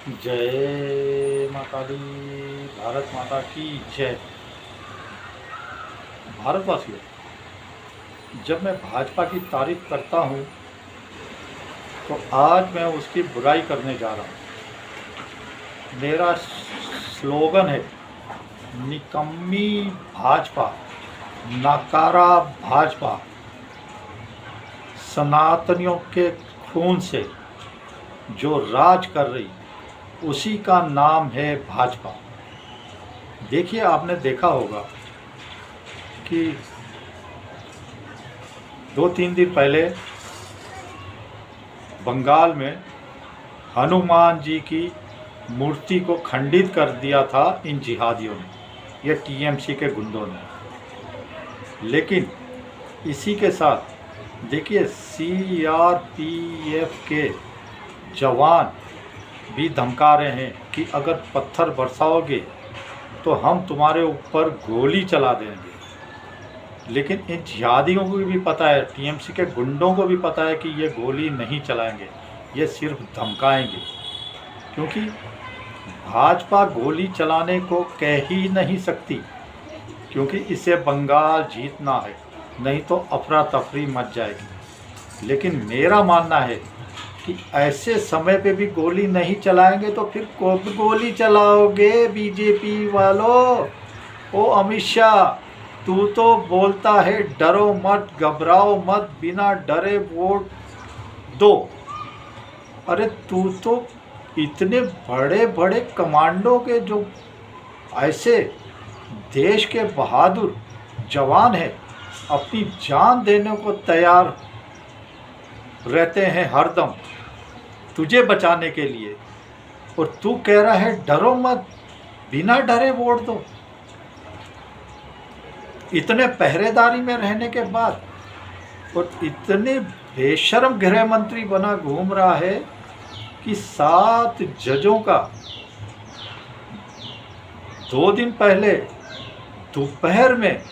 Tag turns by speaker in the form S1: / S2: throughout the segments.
S1: जय माता दी। भारत माता की जय। भारतवासियों, जब मैं भाजपा की तारीफ करता हूँ तो आज मैं उसकी बुराई करने जा रहा हूँ। मेरा स्लोगन है, निकम्मी भाजपा, नकारा भाजपा, सनातनियों के खून से जो राज कर रही उसी का नाम है भाजपा। देखिए, आपने देखा होगा कि 2-3 दिन पहले बंगाल में हनुमान जी की मूर्ति को खंडित कर दिया था इन जिहादियों ने, ये टीएमसी के गुंडों ने। लेकिन इसी के साथ देखिए, सीआरपीएफ के जवान भी धमका रहे हैं कि अगर पत्थर बरसाओगे तो हम तुम्हारे ऊपर गोली चला देंगे। लेकिन इन जिहादियों को भी पता है, टीएमसी के गुंडों को भी पता है कि ये गोली नहीं चलाएंगे, ये सिर्फ धमकाएंगे। क्योंकि भाजपा गोली चलाने को कह ही नहीं सकती, क्योंकि इसे बंगाल जीतना है, नहीं तो अफरा तफरी मच जाएगी। लेकिन मेरा मानना है कि ऐसे समय पे भी गोली नहीं चलाएंगे तो फिर कब गोली चलाओगे बीजेपी वालों? ओ अमित शाह, तू तो बोलता है डरो मत, घबराओ मत, बिना डरे वोट दो। अरे तू तो इतने बड़े बड़े कमांडो के जो ऐसे देश के बहादुर जवान हैं, अपनी जान देने को तैयार रहते हैं हरदम तुझे बचाने के लिए, और तू कह रहा है डरो मत, बिना डरे वोट दो। इतने पहरेदारी में रहने के बाद और इतने बेशर्म गृह मंत्री बना घूम रहा है कि 7 जजों का 2 दिन पहले दोपहर में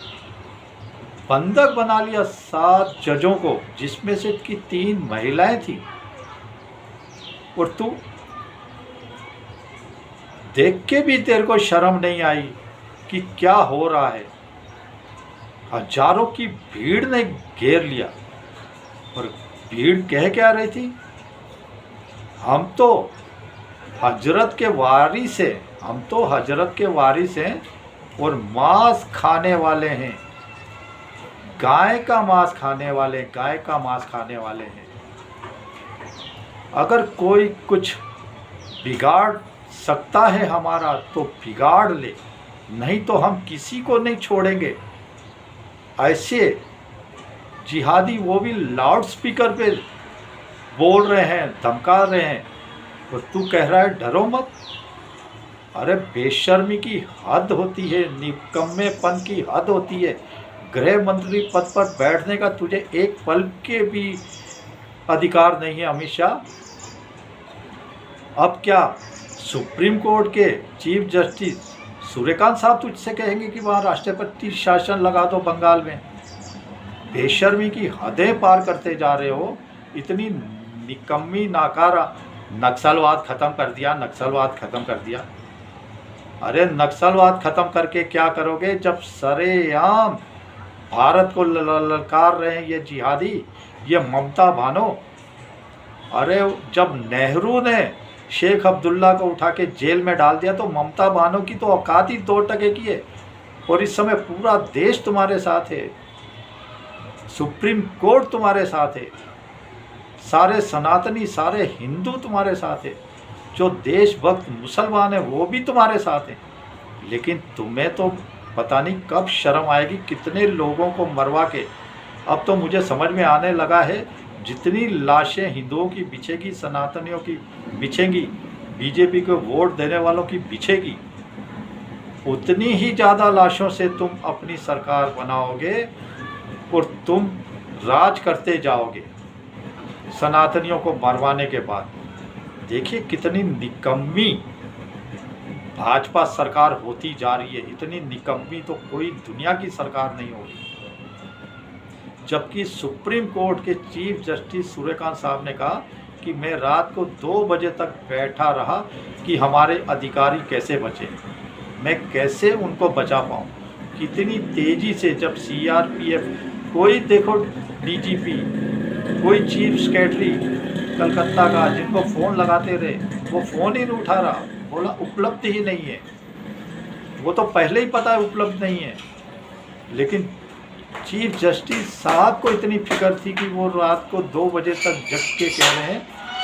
S1: बंधक बना लिया 7 जजों को, जिसमें से की 3 महिलाएं थी। और तू देख के भी तेरे को शर्म नहीं आई कि क्या हो रहा है। हजारों की भीड़ ने घेर लिया, और भीड़ कह क्या रही थी? हम तो हजरत के वारिस हैं, हम तो हजरत के वारिस हैं और मांस खाने वाले हैं, गाय का मांस खाने वाले, गाय का मांस खाने वाले हैं। अगर कोई कुछ बिगाड़ सकता है हमारा तो बिगाड़ ले, नहीं तो हम किसी को नहीं छोड़ेंगे। ऐसे जिहादी, वो भी लाउड स्पीकर पे बोल रहे हैं, धमका रहे हैं, और तू कह रहा है डरो मत। अरे बेशर्मी की हद होती है, निकम्मेपन की हद होती है। गृह मंत्री पद पर बैठने का तुझे एक पल के भी अधिकार नहीं है अमित शाह। अब क्या सुप्रीम कोर्ट के चीफ जस्टिस सूर्यकांत साहब तुझसे कहेंगे कि वहाँ राष्ट्रपति शासन लगा दो बंगाल में? बेशर्मी की हदें पार करते जा रहे हो। इतनी निकम्मी नाकारा। नक्सलवाद ख़त्म कर दिया, नक्सलवाद ख़त्म कर दिया। अरे नक्सलवाद ख़त्म करके क्या करोगे जब सरेआम भारत को ललकार रहे हैं ये जिहादी, ये ममता भानो। अरे जब नेहरू ने शेख अब्दुल्ला को उठा के जेल में डाल दिया तो ममता भानो की तो औकात ही 2 टके की है, और इस समय पूरा देश तुम्हारे साथ है, सुप्रीम कोर्ट तुम्हारे साथ है, सारे सनातनी, सारे हिंदू तुम्हारे साथ है, जो देशभक्त मुसलमान है वो भी तुम्हारे साथ हैं। लेकिन तुम्हें तो पता नहीं कब शर्म आएगी, कितने लोगों को मरवा के। अब तो मुझे समझ में आने लगा है, जितनी लाशें हिंदुओं की बिछेगी, सनातनियों की बिछेंगी, बीजेपी को वोट देने वालों की बिछेगी, उतनी ही ज़्यादा लाशों से तुम अपनी सरकार बनाओगे और तुम राज करते जाओगे सनातनियों को मरवाने के बाद। देखिए कितनी निकम्मी भाजपा सरकार होती जा रही है। इतनी निकम्मी तो कोई दुनिया की सरकार नहीं होगी। जबकि सुप्रीम कोर्ट के चीफ जस्टिस सूर्यकांत साहब ने कहा कि मैं रात को 2 बजे तक बैठा रहा कि हमारे अधिकारी कैसे बचें, मैं कैसे उनको बचा पाऊँ। कितनी तेज़ी से जब सीआरपीएफ, कोई देखो डीजीपी, कोई चीफ सेक्रेटरी कलकत्ता का, जिनको फ़ोन लगाते रहे वो फ़ोन ही नहीं उठा रहा, बोला उपलब्ध ही नहीं है। वो तो पहले ही पता है उपलब्ध नहीं है, लेकिन चीफ जस्टिस साहब को इतनी फिक्र थी कि वो रात को 2 बजे तक जग के कह रहे हैं,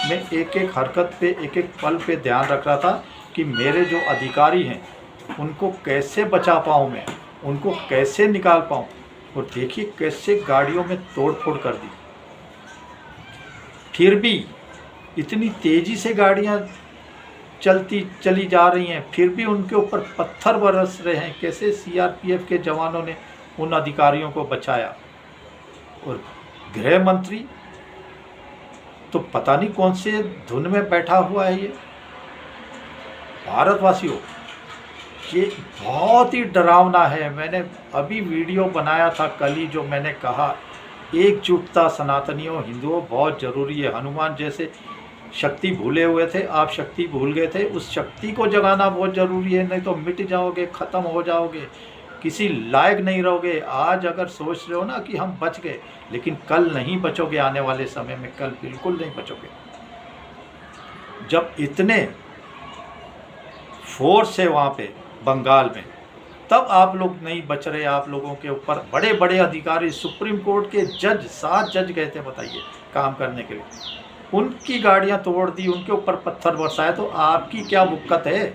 S1: मैं एक एक हरकत पे, एक एक पल पे ध्यान रख रहा था कि मेरे जो अधिकारी हैं उनको कैसे बचा पाऊँ, मैं उनको कैसे निकाल पाऊँ। और देखिए कैसे गाड़ियों में तोड़ फोड़ कर दी, फिर भी इतनी तेज़ी से गाड़ियाँ चली जा रही हैं, फिर भी उनके ऊपर पत्थर बरस रहे हैं। कैसे सीआरपीएफ के जवानों ने उन अधिकारियों को बचाया। और गृह मंत्री तो पता नहीं कौन से धुन में बैठा हुआ है। ये भारतवासियों, ये बहुत ही डरावना है। मैंने अभी वीडियो बनाया था कल ही, जो मैंने कहा एकजुटता सनातनियों हिंदुओं बहुत ज़रूरी है। हनुमान जैसे शक्ति भूले हुए थे, आप शक्ति भूल गए थे, उस शक्ति को जगाना बहुत ज़रूरी है, नहीं तो मिट जाओगे, ख़त्म हो जाओगे, किसी लायक नहीं रहोगे। आज अगर सोच रहे हो ना कि हम बच गए, लेकिन कल नहीं बचोगे, आने वाले समय में कल बिल्कुल नहीं बचोगे। जब इतने फोर्स है वहाँ पे बंगाल में, तब आप लोग नहीं बच रहे। आप लोगों के ऊपर बड़े बड़े अधिकारी, सुप्रीम कोर्ट के जज, 7 जज गए थे बताइए काम करने के लिए, उनकी गाड़ियां तोड़ दी, उनके ऊपर पत्थर बरसाए, तो आपकी क्या बुक्कत है।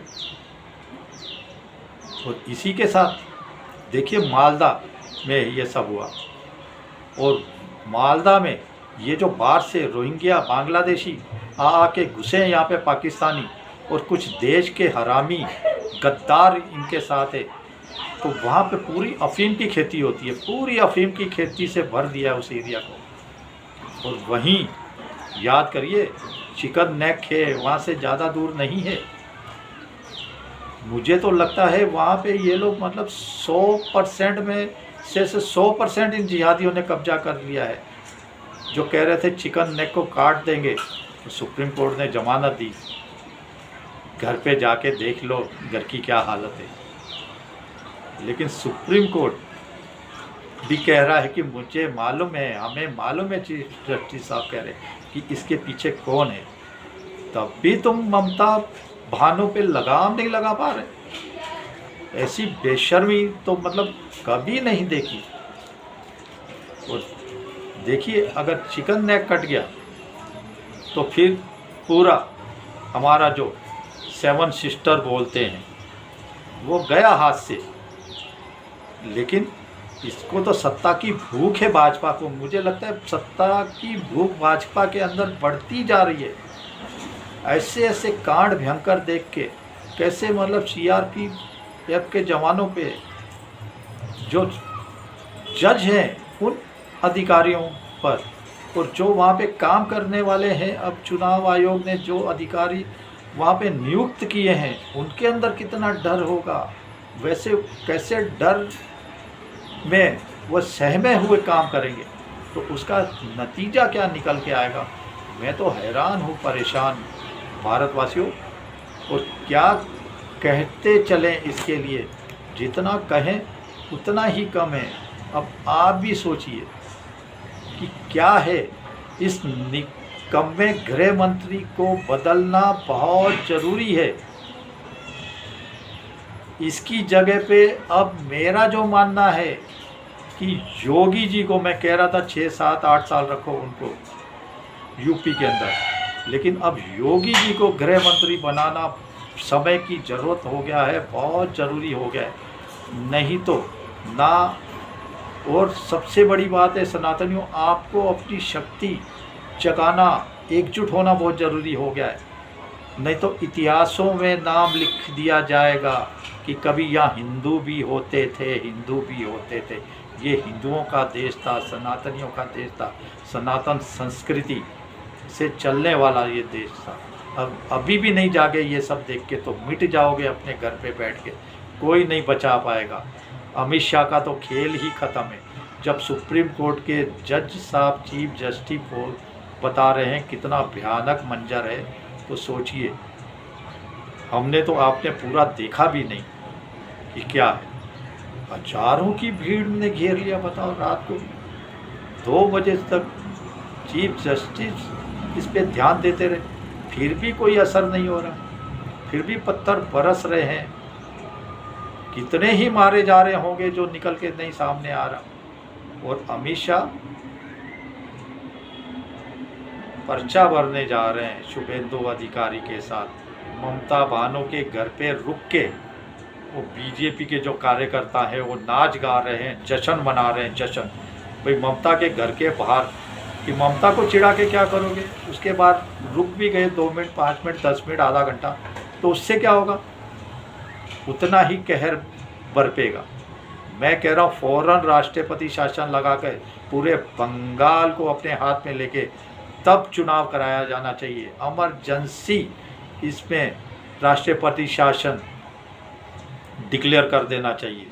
S1: और इसी के साथ देखिए मालदा में ये सब हुआ, और मालदा में ये जो बाहर से रोहिंग्या बांग्लादेशी आके घुसे यहाँ पे पाकिस्तानी, और कुछ देश के हरामी गद्दार इनके साथ है, तो वहाँ पे पूरी अफीम की खेती होती है, पूरी अफीम की खेती से भर दिया है उस एरिया को। और वहीं याद करिए चिकन नेक है, वहाँ से ज़्यादा दूर नहीं है। मुझे तो लगता है वहाँ पे ये लोग मतलब 100% में से 100% इन जिहादियों ने कब्जा कर लिया है। जो कह रहे थे चिकन नेक को काट देंगे, तो सुप्रीम कोर्ट ने जमानत दी। घर पे जाके देख लो घर की क्या हालत है। लेकिन सुप्रीम कोर्ट भी कह रहा है कि मुझे मालूम है, हमें मालूम है, चीफ जस्टिस साहब कह रहे हैं कि इसके पीछे कौन है, तब भी तुम ममता भानों पे लगाम नहीं लगा पा रहे। ऐसी बेशर्मी तो मतलब कभी नहीं देखी। और देखिए अगर चिकन नेक कट गया तो फिर पूरा हमारा जो 7 सिस्टर बोलते हैं वो गया हाथ से। लेकिन इसको तो सत्ता की भूख है भाजपा को, मुझे लगता है सत्ता की भूख भाजपा के अंदर बढ़ती जा रही है। ऐसे ऐसे कांड भयंकर देख के कैसे मतलब सीआरपीएफ के जवानों पे जो जज हैं उन अधिकारियों पर, और जो वहाँ पे काम करने वाले हैं, अब चुनाव आयोग ने जो अधिकारी वहाँ पे नियुक्त किए हैं उनके अंदर कितना डर होगा। वैसे कैसे डर में वो सहमे हुए काम करेंगे, तो उसका नतीजा क्या निकल के आएगा। मैं तो हैरान हूँ, परेशान भारतवासियों। और क्या कहते चलें इसके लिए, जितना कहें उतना ही कम है। अब आप भी सोचिए कि क्या है, इस निकम्मे गृह मंत्री को बदलना बहुत ज़रूरी है। इसकी जगह पे अब मेरा जो मानना है कि योगी जी को, मैं कह रहा था 6, 7, 8 साल रखो उनको यूपी के अंदर, लेकिन अब योगी जी को गृह मंत्री बनाना समय की ज़रूरत हो गया है, बहुत ज़रूरी हो गया है। नहीं तो ना। और सबसे बड़ी बात है सनातनियों, आपको अपनी शक्ति जगाना, एकजुट होना बहुत ज़रूरी हो गया है। नहीं तो इतिहासों में नाम लिख दिया जाएगा कि कभी यहाँ हिंदू भी होते थे, हिंदू भी होते थे। ये हिंदुओं का देश था, सनातनियों का देश था, सनातन संस्कृति से चलने वाला ये देश था। अब अभी भी नहीं जागे ये सब देख के, तो मिट जाओगे अपने घर पे बैठ के, कोई नहीं बचा पाएगा। अमित शाह का तो खेल ही ख़त्म है। जब सुप्रीम कोर्ट के जज साहब, चीफ जस्टिस बता रहे हैं, कितना भयानक मंजर है। तो सोचिए, हमने तो आपने पूरा देखा भी नहीं कि क्या है। हजारों की भीड़ ने घेर लिया, बताओ, रात को 2 बजे तक चीफ जस्टिस इस पे ध्यान देते रहे, फिर भी कोई असर नहीं हो रहा, फिर भी पत्थर बरस रहे हैं। कितने ही मारे जा रहे होंगे जो निकल के नहीं सामने आ रहा। और अमित शाह पर्चा भरने जा रहे हैं शुभेंदु अधिकारी के साथ। ममता भानों के घर पे रुक के वो बीजेपी के जो कार्यकर्ता हैं वो नाच गा रहे हैं, जश्न मना रहे हैं, जश्न। भाई ममता के घर के बाहर कि ममता को चिढ़ा के क्या करोगे? उसके बाद रुक भी गए 2 मिनट, 5 मिनट, 10 मिनट, आधा घंटा, तो उससे क्या होगा? उतना ही कहर बरपेगा। मैं कह रहा हूँ फौरन राष्ट्रपति शासन लगा कर पूरे बंगाल को अपने हाथ में लेके तब चुनाव कराया जाना चाहिए। इमरजेंसी इसमें राष्ट्रपति शासन डिक्लेयर कर देना चाहिए,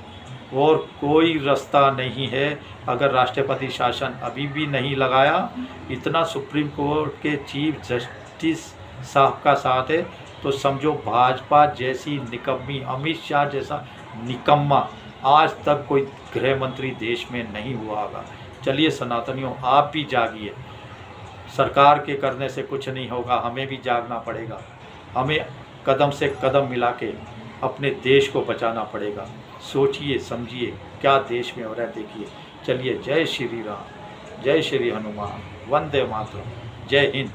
S1: और कोई रास्ता नहीं है। अगर राष्ट्रपति शासन अभी भी नहीं लगाया, इतना सुप्रीम कोर्ट के चीफ जस्टिस साहब का साथ है, तो समझो भाजपा जैसी निकम्मी, अमित शाह जैसा निकम्मा आज तक कोई गृह मंत्री देश में नहीं हुआ होगा। चलिए सनातनियों, आप भी जागिए। सरकार के करने से कुछ नहीं होगा, हमें भी जागना पड़ेगा। हमें कदम से कदम मिला के अपने देश को बचाना पड़ेगा। सोचिए समझिए क्या देश में हो रहा है, देखिए। चलिए, जय श्री राम, जय श्री हनुमान, वंदे मातरम, जय हिंद।